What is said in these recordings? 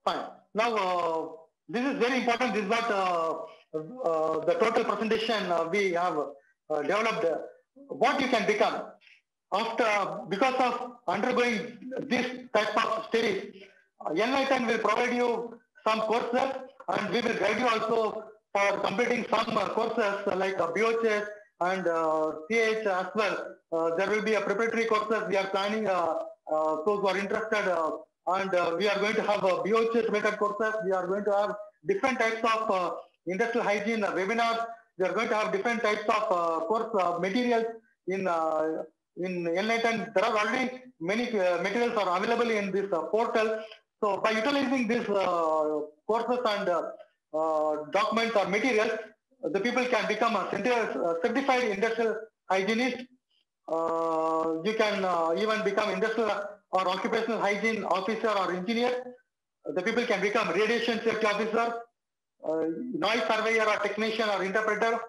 Fine. Now, this is very important. This is what the total presentation we have developed. What you can become after, because of undergoing this type of studies. Enlighten will provide you some courses, and we will guide you also for completing some courses like BOHS and CH as well. There will be a preparatory courses we are planning. Those who are interested, and we are going to have BOHS related courses. We are going to have different types of industrial hygiene webinars. We are going to have different types of course materials in Enlighten. There are already many materials are available in this portal. So by utilizing these courses and documents or materials, the people can become a certified industrial hygienist. You can even become industrial or occupational hygiene officer or engineer. The people can become radiation safety officer, noise surveyor or technician or interpreter,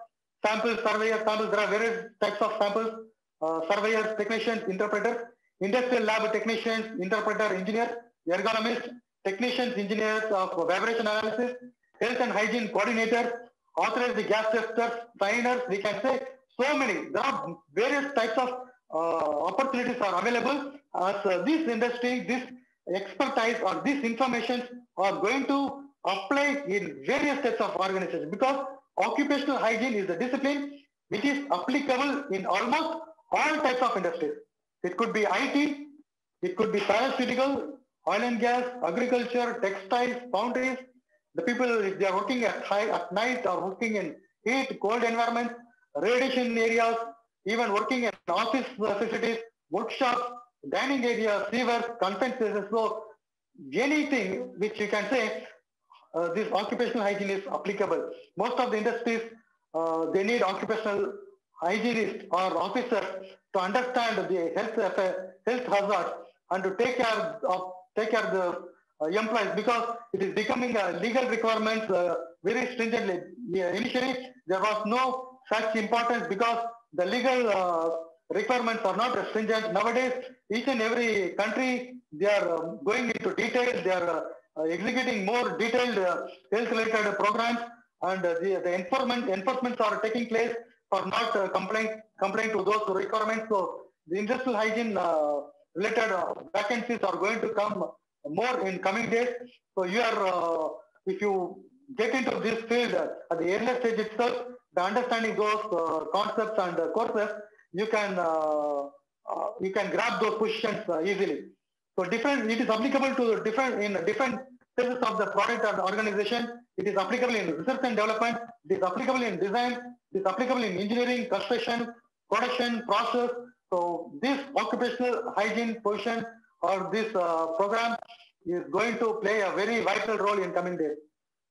sample surveyor, samples. There are various types of samples, surveyors, technicians, interpreters, industrial lab technicians, interpreter, engineers, ergonomists, technicians, engineers of vibration analysis, health and hygiene coordinators, authorized gas testers, trainers. We can say so many. There are various types of opportunities are available as this industry, this expertise or this information are going to apply in various types of organizations, because occupational hygiene is a discipline which is applicable in almost all types of industries. It could be IT, it could be pharmaceutical, oil and gas, agriculture, textiles, foundries. The people, if they are working at night or working in heat, cold environments, radiation areas, even working in office facilities, workshops, dining areas, sewers, conference spaces. So anything which you can say, this occupational hygiene is applicable. Most of the industries, they need occupational hygienists or officers to understand the health hazards and to take care of the employees, because it is becoming a legal requirement very stringently. Initially, there was no such importance because the legal requirements are not stringent. Nowadays, each and every country, they are going into detail. They are executing more detailed health-related programs, and the enforcements are taking place for not complying to those requirements. So the industrial hygiene related vacancies are going to come more in coming days. So you are, if you get into this field at the earlier stage itself, by understanding those concepts and courses, you can grab those positions easily. So it is applicable to different phases of the product and organization. It is applicable in research and development. It is applicable in design. It is applicable in engineering, construction, production, process. So this occupational hygiene position or this program is going to play a very vital role in coming days.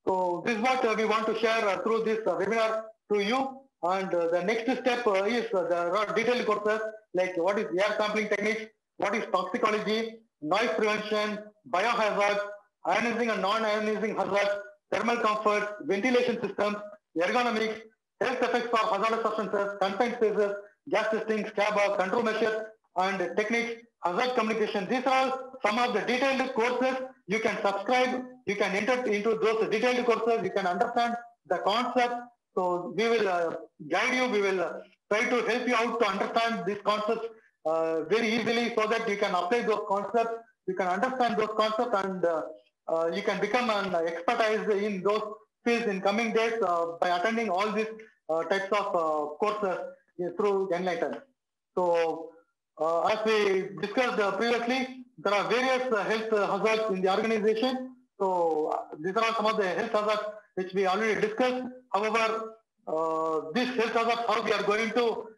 So this is what we want to share through this webinar to you. And the next step is there are detailed courses like what is air sampling techniques, what is toxicology, noise prevention, biohazards, ionizing and non-ionizing hazards, thermal comfort, ventilation systems, ergonomics, health effects for hazardous substances, confined spaces, gas testing, SCABA, control measures, and techniques, hazard communication. These are all some of the detailed courses. You can subscribe, you can enter into those detailed courses, you can understand the concept. So we will guide you, we will try to help you out to understand these concepts very easily, so that you can apply those concepts, you can understand those concepts, and you can become an expertise in those fields in coming days by attending all these types of courses through Enlighten. So as we discussed previously, there are various health hazards in the organization. So these are all some of the health hazards which we already discussed. However, this health hazards, how we are going to,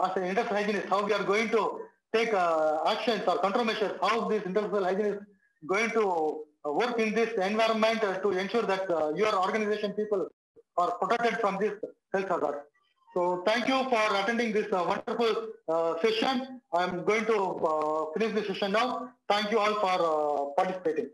as an industrial hygienist, how we are going to take actions or control measures, how this industrial hygienist is going to work in this environment to ensure that your organization people are protected from this health hazard. So thank you for attending this wonderful session. I'm going to finish the session now. Thank you all for participating.